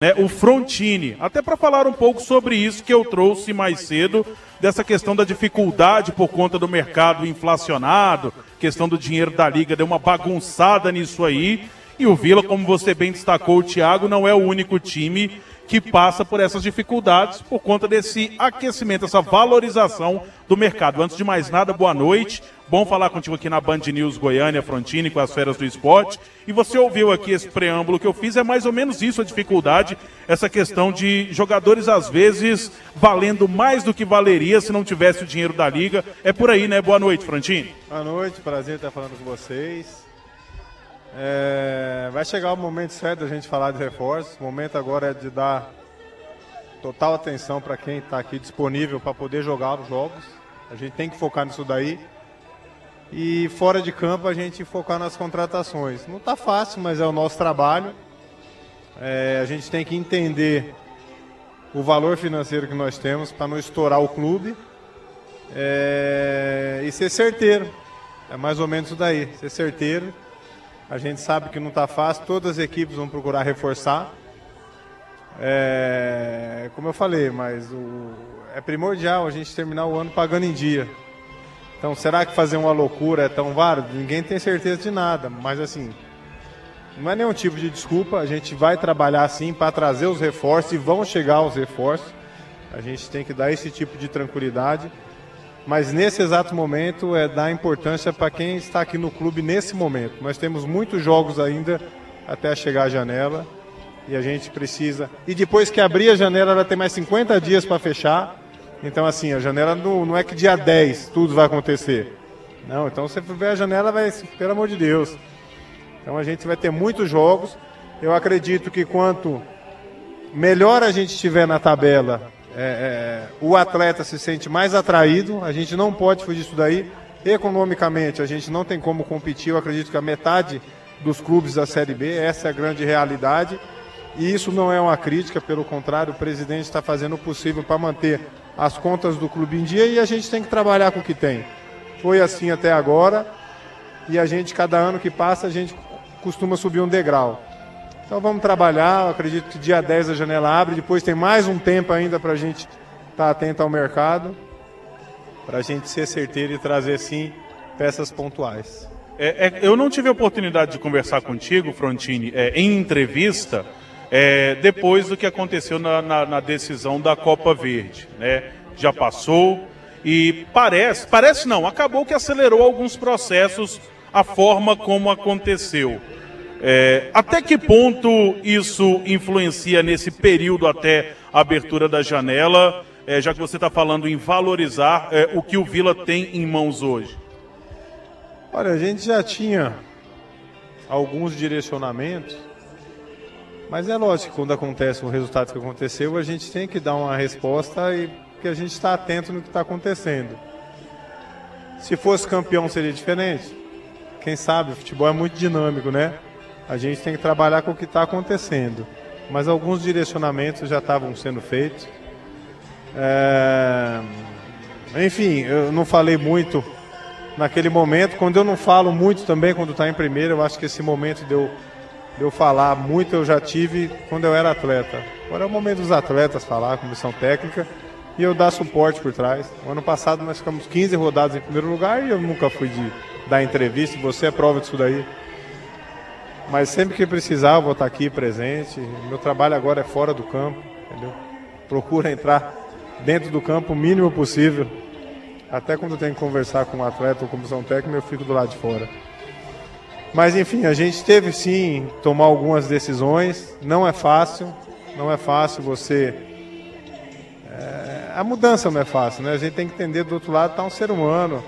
né, o Frontini, até para falar um pouco sobre isso que eu trouxe mais cedo, dessa questão da dificuldade por conta do mercado inflacionado, questão do dinheiro da Liga, deu uma bagunçada nisso aí, e o Vila, como você bem destacou, o Thiago, não é o único time que passa por essas dificuldades por conta desse aquecimento, essa valorização do mercado. Antes de mais nada, boa noite. Bom falar contigo aqui na Band News Goiânia, Frontini, com as feras do esporte. E você ouviu aqui esse preâmbulo que eu fiz, é mais ou menos isso a dificuldade, essa questão de jogadores, às vezes, valendo mais do que valeria se não tivesse o dinheiro da Liga. É por aí, né? Boa noite, Frontini. Boa noite, prazer estar falando com vocês. Vai chegar o momento certo da gente falar de reforços. O momento agora é de dar total atenção para quem está aqui disponível para poder jogar os jogos. A gente tem que focar nisso daí. E fora de campo a gente focar nas contratações. Não está fácil, mas é o nosso trabalho. A gente tem que entender o valor financeiro que nós temos para não estourar o clube. E ser certeiro. É mais ou menos isso daí, ser certeiro. A gente sabe que não está fácil, todas as equipes vão procurar reforçar. Como eu falei, mas é primordial a gente terminar o ano pagando em dia. Então, será que fazer uma loucura é tão válido? Ninguém tem certeza de nada, mas assim, não é nenhum tipo de desculpa, a gente vai trabalhar sim para trazer os reforços e vão chegar os reforços. A gente tem que dar esse tipo de tranquilidade. Mas nesse exato momento é dar importância para quem está aqui no clube nesse momento. Nós temos muitos jogos ainda até chegar a janela e a gente precisa... E depois que abrir a janela, ela tem mais 50 dias para fechar. Então assim, a janela não é que dia 10 tudo vai acontecer. Não, então você ver a janela, vai, pelo amor de Deus. Então a gente vai ter muitos jogos. Eu acredito que quanto melhor a gente estiver na tabela... o atleta se sente mais atraído, a gente não pode fugir disso daí. Economicamente, a gente não tem como competir, eu acredito que a metade dos clubes da Série B, essa é a grande realidade. E isso não é uma crítica, pelo contrário, o presidente está fazendo o possível para manter as contas do clube em dia e a gente tem que trabalhar com o que tem. Foi assim até agora e a gente, cada ano que passa, a gente costuma subir um degrau. Então vamos trabalhar, eu acredito que dia 10 a janela abre, depois tem mais um tempo ainda para a gente estar atento ao mercado, para a gente ser certeiro e trazer sim peças pontuais. Eu não tive a oportunidade de conversar contigo, Frontini, em entrevista, depois do que aconteceu na decisão da Copa Verde, né? Já passou e parece não, acabou que acelerou alguns processos a forma como aconteceu. Até que ponto isso influencia nesse período até a abertura da janela, já que você está falando em valorizar o que o Vila tem em mãos hoje? Olha, a gente já tinha alguns direcionamentos, mas é lógico que quando acontece um resultado que aconteceu, a gente tem que dar uma resposta porque a gente está atento no que está acontecendo. Se fosse campeão seria diferente? Quem sabe, o futebol é muito dinâmico, né? A gente tem que trabalhar com o que está acontecendo. Mas alguns direcionamentos já estavam sendo feitos. Enfim, eu não falei muito naquele momento. Quando eu não falo muito também, quando está em primeiro, eu acho que esse momento de eu falar muito eu já tive quando eu era atleta. Agora é o momento dos atletas falar, comissão técnica, e eu dar suporte por trás. O ano passado nós ficamos 15 rodadas em primeiro lugar e eu nunca fui de dar entrevista. Você é prova disso daí. Mas sempre que precisar, eu vou estar aqui presente. Meu trabalho agora é fora do campo, entendeu? Procura entrar dentro do campo o mínimo possível. Até quando eu tenho que conversar com um atleta ou comissão técnica, eu fico do lado de fora. Mas enfim, a gente teve sim tomar algumas decisões. Não é fácil você... A mudança não é fácil, né? A gente tem que entender do outro lado, está um ser humano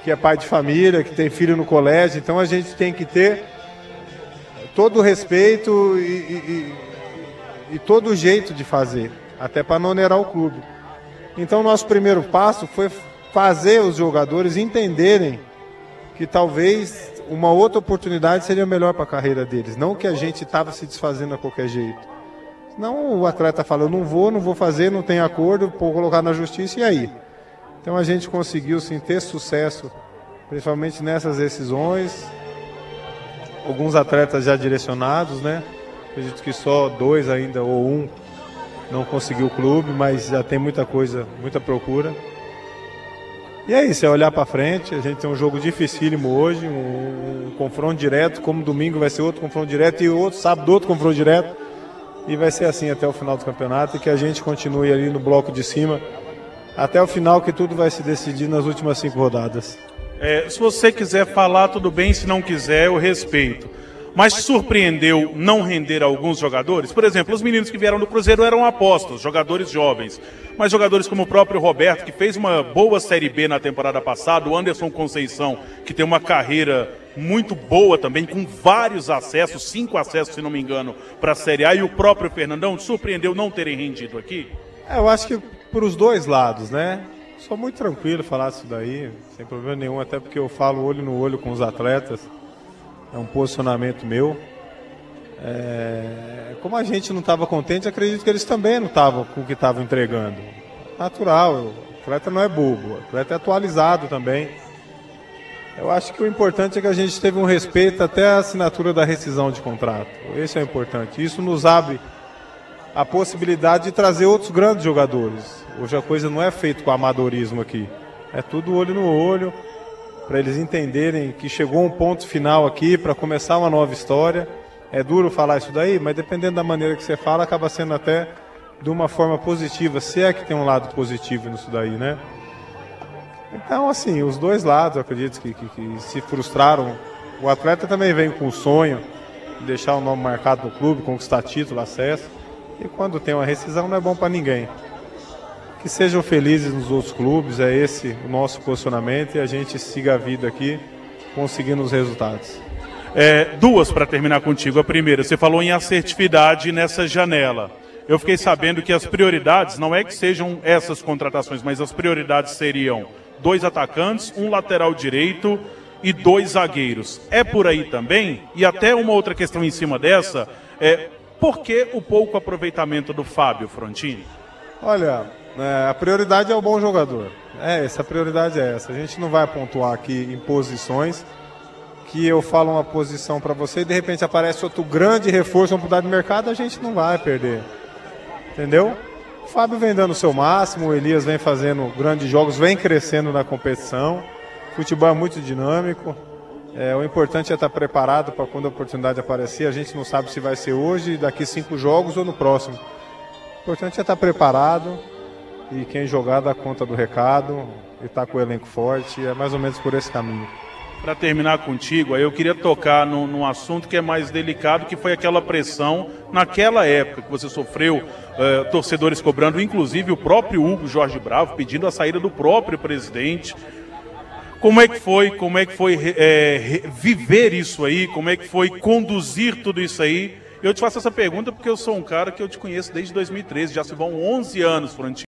que é pai de família, que tem filho no colégio. Então a gente tem que ter todo o respeito e todo o jeito de fazer, até para não onerar o clube. Então, nosso primeiro passo foi fazer os jogadores entenderem que talvez uma outra oportunidade seria melhor para a carreira deles, não que a gente estava se desfazendo a qualquer jeito. Não, o atleta fala, eu não vou fazer, não tem acordo, vou colocar na justiça, e aí? Então a gente conseguiu sim ter sucesso, principalmente nessas decisões. Alguns atletas já direcionados, né? Acredito que só 2 ainda, ou um, não conseguiu o clube, mas já tem muita coisa, muita procura. E é isso, é olhar para frente. A gente tem um jogo dificílimo hoje, um confronto direto, como domingo vai ser outro confronto direto e outro sábado outro confronto direto. E vai ser assim até o final do campeonato e que a gente continue ali no bloco de cima até o final, que tudo vai se decidir nas últimas 5 rodadas. Se você quiser falar, tudo bem, se não quiser, eu respeito. Mas surpreendeu não render alguns jogadores? Por exemplo, os meninos que vieram do Cruzeiro eram apostas, jogadores jovens. Mas jogadores como o próprio Roberto, que fez uma boa Série B na temporada passada, o Anderson Conceição, que tem uma carreira muito boa também, com vários acessos, 5 acessos, se não me engano, para a Série A, e o próprio Fernandão, surpreendeu não terem rendido aqui? Eu acho que para os dois lados, né? Sou muito tranquilo falar isso daí, sem problema nenhum, até porque eu falo olho no olho com os atletas. É um posicionamento meu. Como a gente não estava contente, acredito que eles também não estavam com o que estavam entregando. Natural, o atleta não é bobo, o atleta é atualizado também. Eu acho que o importante é que a gente teve um respeito até a assinatura da rescisão de contrato. Esse é o importante. Isso nos abre a possibilidade de trazer outros grandes jogadores. Hoje a coisa não é feita com amadorismo aqui. É tudo olho no olho, para eles entenderem que chegou um ponto final aqui para começar uma nova história. É duro falar isso daí, mas dependendo da maneira que você fala, acaba sendo até de uma forma positiva, se é que tem um lado positivo nisso daí, né? Então, assim, os dois lados, eu acredito que se frustraram. O atleta também vem com o sonho de deixar o nome marcado no clube, conquistar título, acesso. E quando tem uma rescisão não é bom para ninguém. Que sejam felizes nos outros clubes, é esse o nosso posicionamento, e a gente siga a vida aqui conseguindo os resultados. Duas para terminar contigo. A primeira, você falou em assertividade nessa janela. Eu fiquei sabendo que as prioridades, não é que sejam essas contratações, mas as prioridades seriam 2 atacantes, 1 lateral direito e 2 zagueiros. É por aí também? E até uma outra questão em cima dessa, por que o pouco aproveitamento do Fábio Frontini? Olha, a prioridade é o bom jogador. A prioridade é essa. A gente não vai pontuar aqui em posições que eu falo uma posição para você e de repente aparece outro grande reforço, vamos mudar de mercado, a gente não vai perder. Entendeu? O Fábio vem dando o seu máximo, o Elias vem fazendo grandes jogos, vem crescendo na competição. O futebol é muito dinâmico. O importante é estar preparado para quando a oportunidade aparecer. A gente não sabe se vai ser hoje, daqui 5 jogos ou no próximo. O importante é estar preparado e quem jogar dá conta do recado e estar com o elenco forte. É mais ou menos por esse caminho. Para terminar contigo, eu queria tocar num assunto que é mais delicado, que foi aquela pressão naquela época que você sofreu, torcedores cobrando, inclusive o próprio Hugo Jorge Bravo pedindo a saída do próprio presidente. Como é que foi viver isso aí? Como é que foi conduzir tudo isso aí? Eu te faço essa pergunta porque eu sou um cara que eu te conheço desde 2013, já se vão 11 anos, Frontini.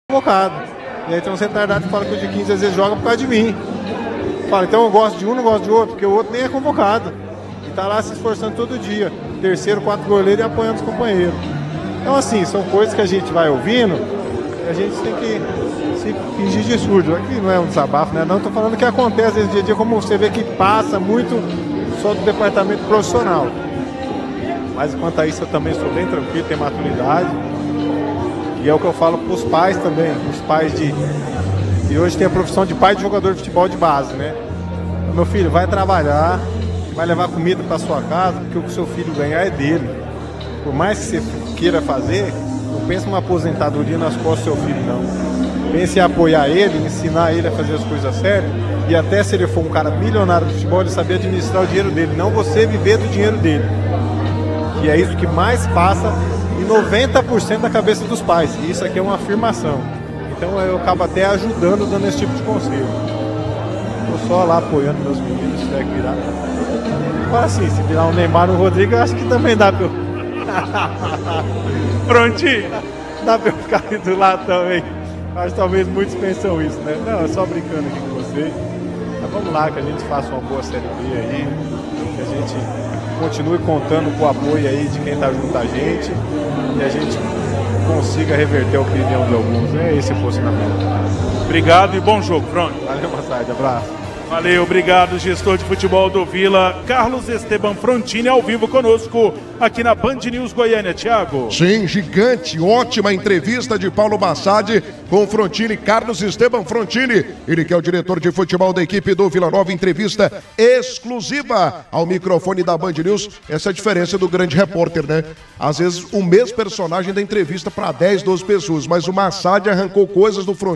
convocado. E aí tem um retardado que fala que o de 15 às vezes joga por causa de mim. Fala, então eu gosto de um, não gosto de outro, porque o outro nem é convocado. E tá lá se esforçando todo dia. Terceiro, 4 goleiros e apoiando os companheiros. Então assim, são coisas que a gente vai ouvindo e a gente tem que se fingir de surdo. Aqui não é um desabafo, né? Não, tô falando que acontece esse dia a dia, como você vê que passa muito só do departamento profissional. Mas quanto a isso eu também sou bem tranquilo, tenho maturidade. E é o que eu falo para os pais também, os pais e hoje tem a profissão de pai de jogador de futebol de base, né? Meu filho, vai trabalhar, vai levar comida para sua casa, porque o que o seu filho ganhar é dele. Por mais que você queira fazer, não pense numa aposentadoria nas costas do seu filho, não. Pense em apoiar ele, ensinar ele a fazer as coisas certas, e até se ele for um cara milionário de futebol, ele saber administrar o dinheiro dele, não você viver do dinheiro dele. Que é isso que mais passa em 90% da cabeça dos pais. E isso aqui é uma afirmação. Então eu acabo até ajudando, dando esse tipo de conselho. Estou só lá apoiando meus meninos, se tiver que virar. Agora assim, se virar um Neymar ou um Rodrigo, eu acho que também dá pra eu... Prontinho. Dá pra eu ficar ali do lado também. Acho que talvez muitos pensam isso, né? Não, é só brincando aqui com vocês. Mas vamos lá, que a gente faça uma boa Série B aí. Que a gente continue contando com o apoio aí de quem está junto a gente e a gente consiga reverter a opinião de alguns. É esse o posicionamento. Obrigado e bom jogo, pronto. Valeu, boa tarde, abraço. Valeu, obrigado, gestor de futebol do Vila, Carlos Esteban Frontini, ao vivo conosco aqui na Band News Goiânia. Thiago. Sim, gigante, ótima entrevista de Paulo Bassadi com o Frontini, Carlos Esteban Frontini, ele que é o diretor de futebol da equipe do Vila Nova, entrevista exclusiva ao microfone da Band News. Essa é a diferença do grande repórter, né? Às vezes o mesmo personagem da entrevista para 10, 12 pessoas, mas o Bassadi arrancou coisas do Frontini